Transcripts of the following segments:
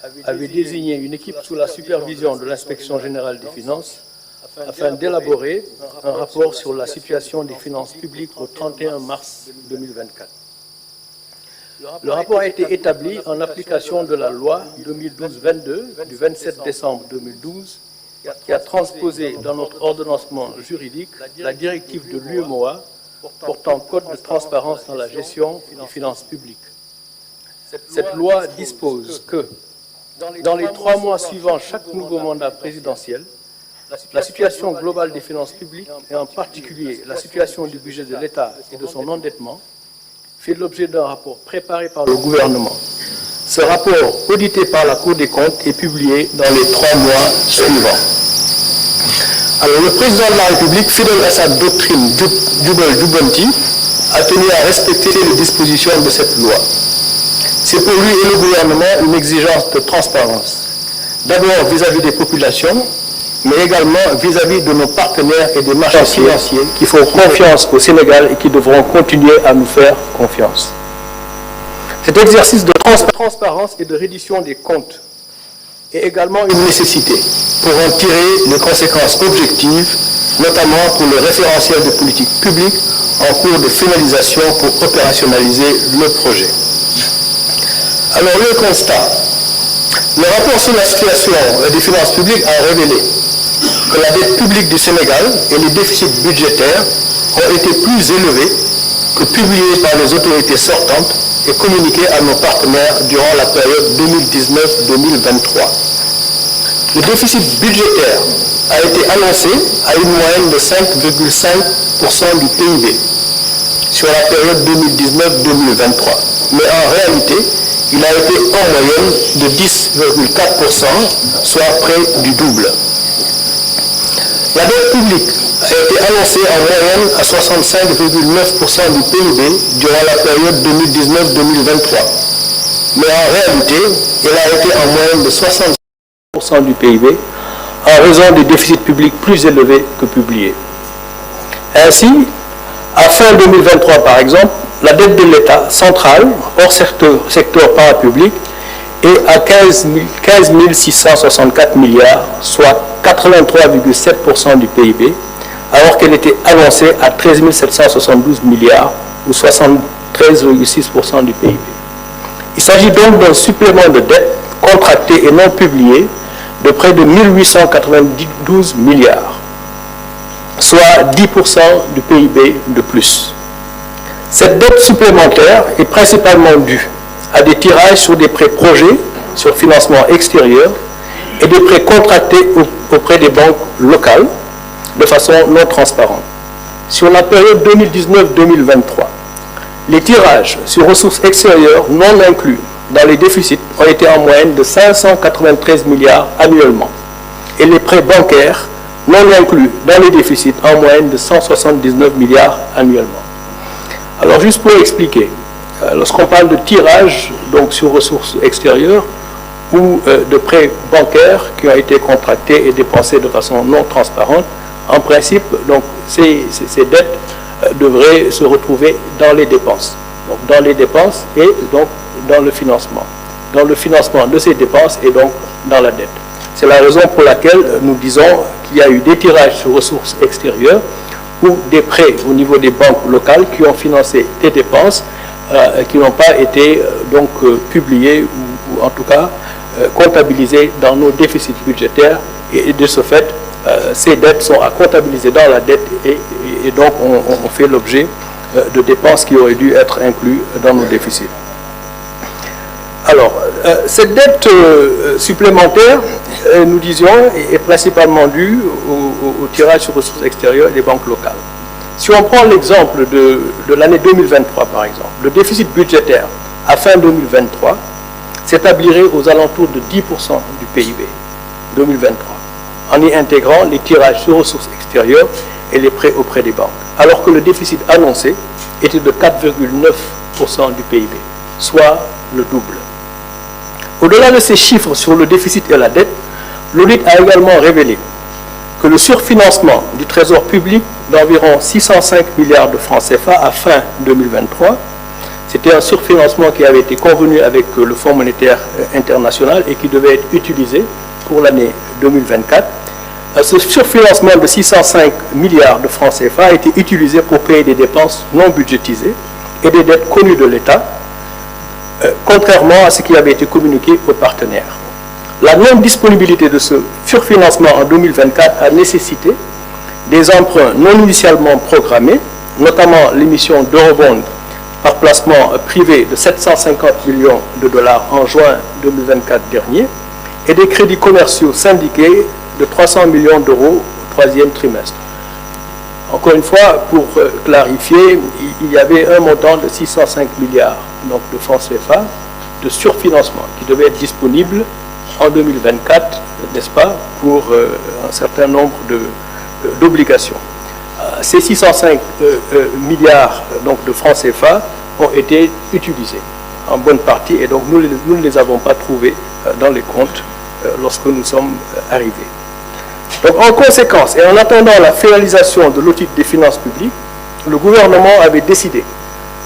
avait désigné une équipe sous la supervision de l'Inspection générale des finances afin d'élaborer un rapport sur la situation des finances publiques au 31 mars 2024. Le rapport a été établi en application de la loi 2012-22 du 27 décembre 2012 qui a transposé dans notre ordonnancement juridique la directive de l'UEMOA portant code de transparence dans la gestion des finances publiques. Cette loi dispose que, dans les 3 mois suivant chaque nouveau mandat présidentiel, la situation globale des finances publiques, et en particulier la situation du budget de l'État et de son endettement, fait l'objet d'un rapport préparé par le gouvernement. Ce rapport, audité par la Cour des comptes, est publié dans les 3 mois suivants. Alors, le président de la République, fidèle à sa doctrine Jubel-Jubenti, a tenu à respecter les dispositions de cette loi. C'est pour lui et le gouvernement une exigence de transparence. D'abord vis-à-vis des populations, mais également vis-à-vis de nos partenaires et des marchés financiers qui font confiance au Sénégal et qui devront continuer à nous faire confiance. Cet exercice de transparence et de reddition des comptes est également une nécessité pour en tirer les conséquences objectives, notamment pour le référentiel de politique publique en cours de finalisation pour opérationnaliser le projet. Alors, le constat. Le rapport sur la situation des finances publiques a révélé que la dette publique du Sénégal et les déficits budgétaires ont été plus élevés que publiés par les autorités sortantes et communiqués à nos partenaires durant la période 2019-2023. Le déficit budgétaire a été annoncé à une moyenne de 5,5% du PIB sur la période 2019-2023. Mais en réalité, il a été en moyenne de 10,4%, soit près du double. La dette publique a été annoncée en moyenne à 65,9% du PIB durant la période 2019-2023. Mais en réalité, elle a été en moyenne de 60% du PIB en raison des déficits publics plus élevés que publiés. Ainsi, à fin 2023 par exemple, la dette de l'État central, hors secteur parapublic, est à 15 664 milliards, soit 83,7% du PIB, alors qu'elle était annoncée à 13 772 milliards, ou 73,6% du PIB. Il s'agit donc d'un supplément de dette contracté et non publié de près de 1892 milliards, soit 10% du PIB de plus. Cette dette supplémentaire est principalement due à des tirages sur des prêts projets, sur financement extérieur, et des prêts contractés auprès des banques locales de façon non transparente. Sur la période 2019-2023, les tirages sur ressources extérieures non inclus dans les déficits ont été en moyenne de 593 milliards annuellement, et les prêts bancaires non inclus dans les déficits en moyenne de 179 milliards annuellement. Alors, juste pour expliquer, lorsqu'on parle de tirage donc sur ressources extérieures ou de prêts bancaires qui ont été contractés et dépensés de façon non transparente, en principe, donc, ces dettes devraient se retrouver dans les dépenses. Donc, dans les dépenses et donc dans le financement. Dans le financement de ces dépenses et donc dans la dette. C'est la raison pour laquelle nous disons qu'il y a eu des tirages sur ressources extérieures ou des prêts au niveau des banques locales qui ont financé des dépenses qui n'ont pas été donc publiées ou en tout cas comptabilisées dans nos déficits budgétaires, et de ce fait ces dettes sont à comptabiliser dans la dette et donc on fait l'objet de dépenses qui auraient dû être incluses dans nos déficits. Alors, cette dette supplémentaire, nous disions, est principalement due au tirage sur ressources extérieures et des banques locales. Si on prend l'exemple de l'année 2023, par exemple, le déficit budgétaire à fin 2023 s'établirait aux alentours de 10% du PIB 2023, en y intégrant les tirages sur ressources extérieures et les prêts auprès des banques, alors que le déficit annoncé était de 4,9% du PIB, soit le double. Au-delà de ces chiffres sur le déficit et la dette, l'audit a également révélé que le surfinancement du trésor public d'environ 605 milliards de francs CFA à fin 2023 C'était un surfinancement qui avait été convenu avec le Fonds monétaire international et qui devait être utilisé pour l'année 2024. Ce surfinancement de 605 milliards de francs CFA a été utilisé pour payer des dépenses non budgétisées et des dettes connues de l'État, contrairement à ce qui avait été communiqué aux partenaires. La non-disponibilité de ce surfinancement en 2024 a nécessité des emprunts non initialement programmés, notamment l'émission d'eurobonds par placement privé de 750 millions de dollars en juin 2024 dernier, et des crédits commerciaux syndiqués de 300 millions d'euros au troisième trimestre. Encore une fois, pour clarifier, il y avait un montant de 605 milliards donc de francs CFA de surfinancement qui devait être disponible en 2024, n'est-ce pas, pour un certain nombre d'obligations. Ces 605 milliards donc, de francs CFA ont été utilisés en bonne partie et donc nous ne les avons pas trouvés dans les comptes lorsque nous sommes arrivés. Donc en conséquence et en attendant la finalisation de l'audit des finances publiques, le gouvernement avait décidé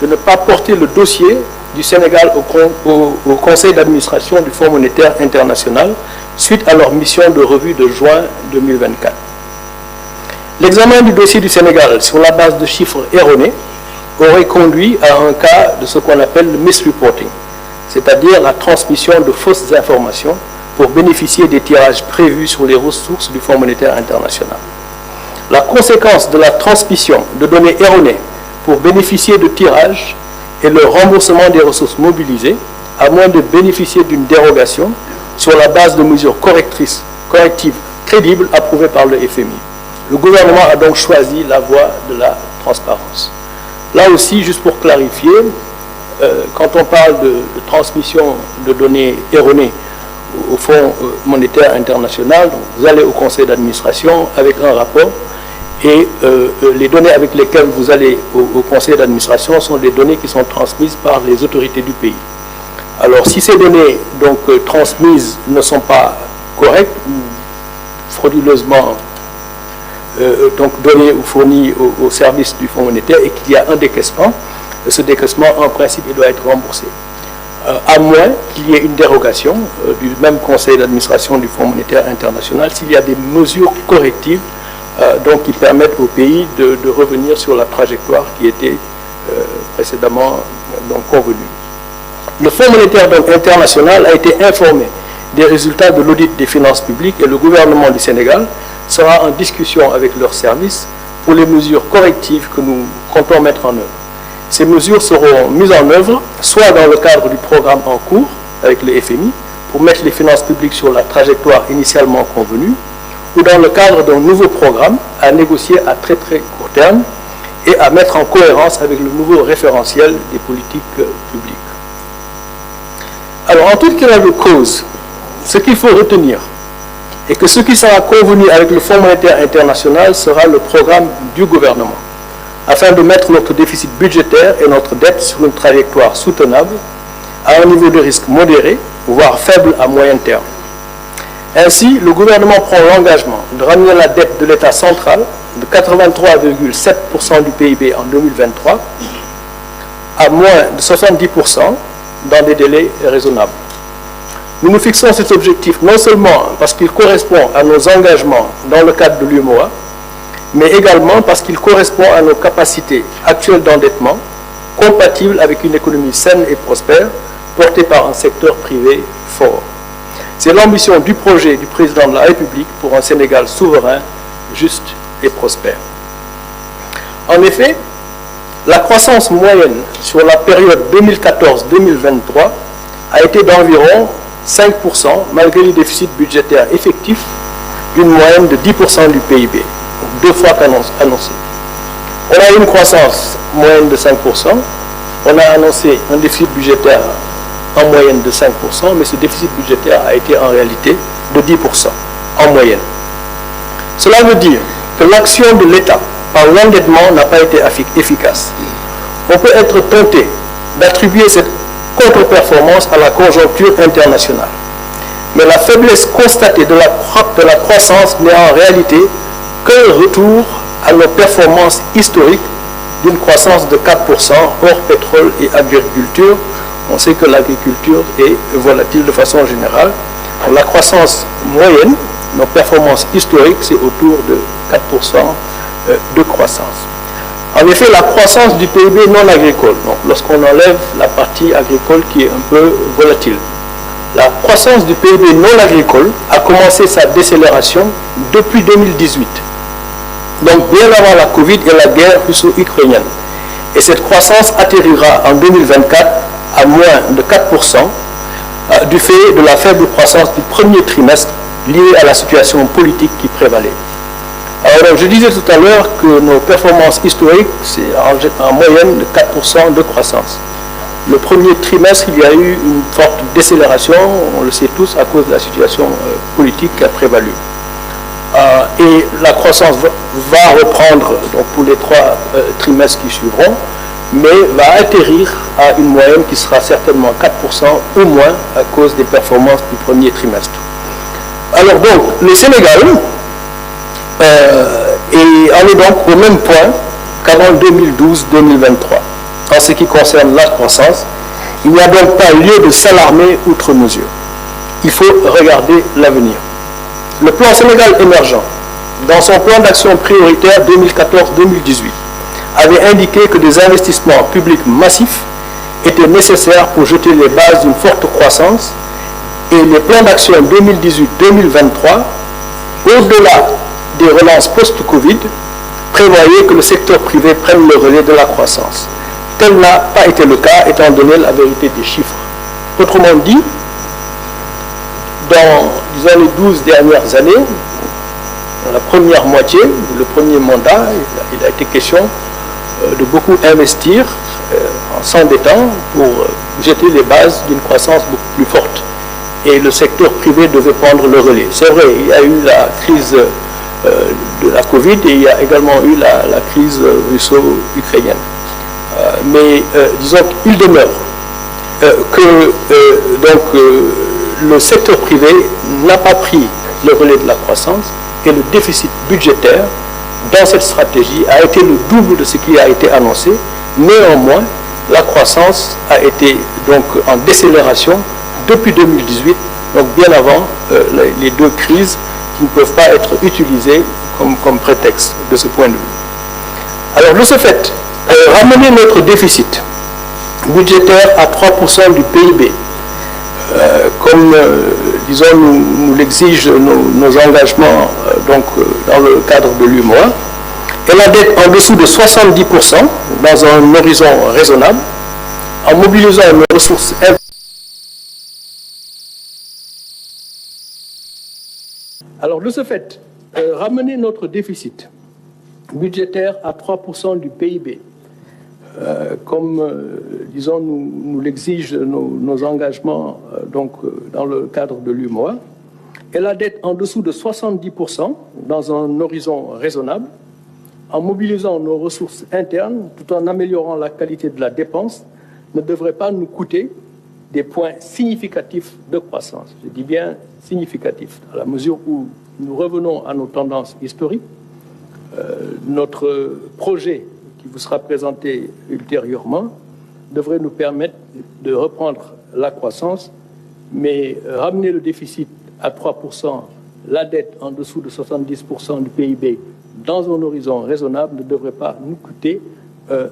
de ne pas porter le dossier du Sénégal au Conseil d'administration du Fonds monétaire international suite à leur mission de revue de juin 2024. L'examen du dossier du Sénégal sur la base de chiffres erronés aurait conduit à un cas de ce qu'on appelle le misreporting, c'est-à-dire la transmission de fausses informations pour bénéficier des tirages prévus sur les ressources du Fonds monétaire international. La conséquence de la transmission de données erronées pour bénéficier de tirages et le remboursement des ressources mobilisées, à moins de bénéficier d'une dérogation sur la base de mesures correctives crédibles approuvées par le FMI. Le gouvernement a donc choisi la voie de la transparence. Là aussi, juste pour clarifier, quand on parle de transmission de données erronées au Fonds monétaire international, donc vous allez au conseil d'administration avec un rapport et les données avec lesquelles vous allez au conseil d'administration sont des données qui sont transmises par les autorités du pays. Alors si ces données donc transmises ne sont pas correctes ou frauduleusement donc données ou fournies au service du Fonds monétaire et qu'il y a un décaissement, ce décaissement en principe il doit être remboursé. À moins qu'il y ait une dérogation du même conseil d'administration du Fonds monétaire international s'il y a des mesures correctives donc qui permettent au pays de revenir sur la trajectoire qui était précédemment donc convenue. Le Fonds monétaire donc, international a été informé des résultats de l'audit des finances publiques et le gouvernement du Sénégal sera en discussion avec leurs services pour les mesures correctives que nous comptons mettre en œuvre. Ces mesures seront mises en œuvre soit dans le cadre du programme en cours avec le FMI pour mettre les finances publiques sur la trajectoire initialement convenue ou dans le cadre d'un nouveau programme à négocier à très court terme et à mettre en cohérence avec le nouveau référentiel des politiques publiques. Alors, en toute de cause, ce qu'il faut retenir est que ce qui sera convenu avec le Fonds monétaire international sera le programme du gouvernement, afin de mettre notre déficit budgétaire et notre dette sur une trajectoire soutenable, à un niveau de risque modéré, voire faible à moyen terme. Ainsi, le gouvernement prend l'engagement de ramener la dette de l'État central de 83,7% du PIB en 2023 à moins de 70% dans des délais raisonnables. Nous nous fixons cet objectif non seulement parce qu'il correspond à nos engagements dans le cadre de l'UEMOA, mais également parce qu'il correspond à nos capacités actuelles d'endettement, compatibles avec une économie saine et prospère, portée par un secteur privé fort. C'est l'ambition du projet du président de la République pour un Sénégal souverain, juste et prospère. En effet, la croissance moyenne sur la période 2014-2023 a été d'environ 5% malgré le déficit budgétaire effectif d'une moyenne de 10% du PIB, donc 2 fois qu'annoncé. On a eu une croissance moyenne de 5%, on a annoncé un déficit budgétaire en moyenne de 5%, mais ce déficit budgétaire a été en réalité de 10% en moyenne. Cela veut dire que l'action de l'État par l'endettement n'a pas été efficace. On peut être tenté d'attribuer cette contre-performance à la conjoncture internationale. Mais la faiblesse constatée de la croissance n'est en réalité qu'un retour à nos performances historiques d'une croissance de 4% 4%, hors pétrole et agriculture. On sait que l'agriculture est volatile de façon générale. La croissance moyenne, nos performances historiques, c'est autour de 4% de croissance. En effet, la croissance du PIB non agricole, donc lorsqu'on enlève la partie agricole qui est un peu volatile, la croissance du PIB non agricole a commencé sa décélération depuis 2018. Donc bien avant la Covid et la guerre russo-ukrainienne. Et cette croissance atterrira en 2024 à moins de 4% du fait de la faible croissance du premier trimestre liée à la situation politique qui prévalait. Alors, je disais tout à l'heure que nos performances historiques, c'est en moyenne de 4% de croissance. Le premier trimestre, il y a eu une forte décélération, on le sait tous, à cause de la situation politique qui a prévalu. Et la croissance va reprendre donc, pour les 3 trimestres qui suivront, mais va atterrir à une moyenne qui sera certainement 4% au moins à cause des performances du premier trimestre. Alors donc, le Sénégal en est donc au même point qu'avant 2012-2023. En ce qui concerne la croissance, il n'y a donc pas lieu de s'alarmer outre mesure. Il faut regarder l'avenir. Le plan Sénégal émergent, dans son plan d'action prioritaire 2014-2018, avait indiqué que des investissements publics massifs étaient nécessaires pour jeter les bases d'une forte croissance et les plans d'action 2018-2023, au-delà des relances post-Covid, prévoyaient que le secteur privé prenne le relais de la croissance. Tel n'a pas été le cas, étant donné la vérité des chiffres. Autrement dit, dans disons, les 12 dernières années, dans la première moitié, le premier mandat, il a été question de beaucoup investir en s'endettant pour jeter les bases d'une croissance beaucoup plus forte. Et le secteur privé devait prendre le relais. C'est vrai, il y a eu la crise de la Covid et il y a également eu la crise russo-ukrainienne. Mais disons qu'il demeure que le secteur privé n'a pas pris le relais de la croissance et le déficit budgétaire dans cette stratégie a été le double de ce qui a été annoncé. Néanmoins, la croissance a été donc en décélération depuis 2018, donc bien avant les 2 crises qui ne peuvent pas être utilisées comme prétexte de ce point de vue. Alors de ce fait, ramener notre déficit budgétaire à 3% du PIB, comme disons nous l'exigent nos engagements dans le cadre de l'UEMOA, et la dette en dessous de 70% dans un horizon raisonnable, en mobilisant nos ressources. Alors de ce fait, ramener notre déficit budgétaire à 3% du PIB, comme disons nous l'exigent nos engagements dans le cadre de l'UEMOA, et la dette en dessous de 70% dans un horizon raisonnable, en mobilisant nos ressources internes tout en améliorant la qualité de la dépense, ne devrait pas nous coûter des points significatifs de croissance. Je dis bien significatifs, à la mesure où nous revenons à nos tendances historiques. Notre projet qui vous sera présenté ultérieurement devrait nous permettre de reprendre la croissance, mais ramener le déficit à 3%, la dette en dessous de 70% du PIB dans un horizon raisonnable ne devrait pas nous coûter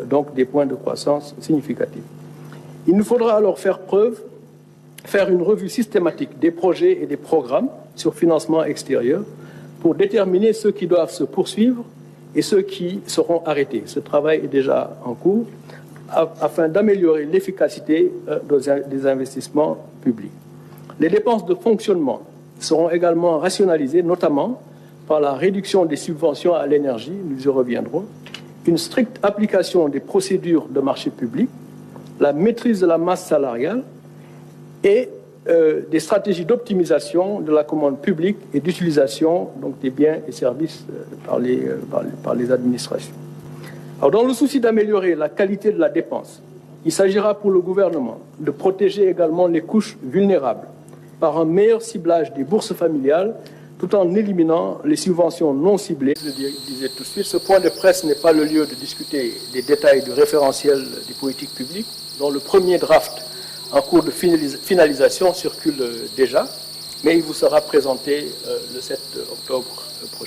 donc des points de croissance significatifs. Il nous faudra alors faire une revue systématique des projets et des programmes sur financement extérieur pour déterminer ceux qui doivent se poursuivre et ceux qui seront arrêtés. Ce travail est déjà en cours afin d'améliorer l'efficacité des investissements publics. Les dépenses de fonctionnement seront également rationalisées, notamment par la réduction des subventions à l'énergie, nous y reviendrons, une stricte application des procédures de marché public, la maîtrise de la masse salariale et des stratégies d'optimisation de la commande publique et d'utilisation des biens et services par les administrations. Alors, dans le souci d'améliorer la qualité de la dépense, il s'agira pour le gouvernement de protéger également les couches vulnérables par un meilleur ciblage des bourses familiales tout en éliminant les subventions non ciblées. Je le disais tout de suite, ce point de presse n'est pas le lieu de discuter des détails du référentiel des politiques publiques, dont le premier draft en cours de finalisation circule déjà, mais il vous sera présenté le 7 octobre prochain.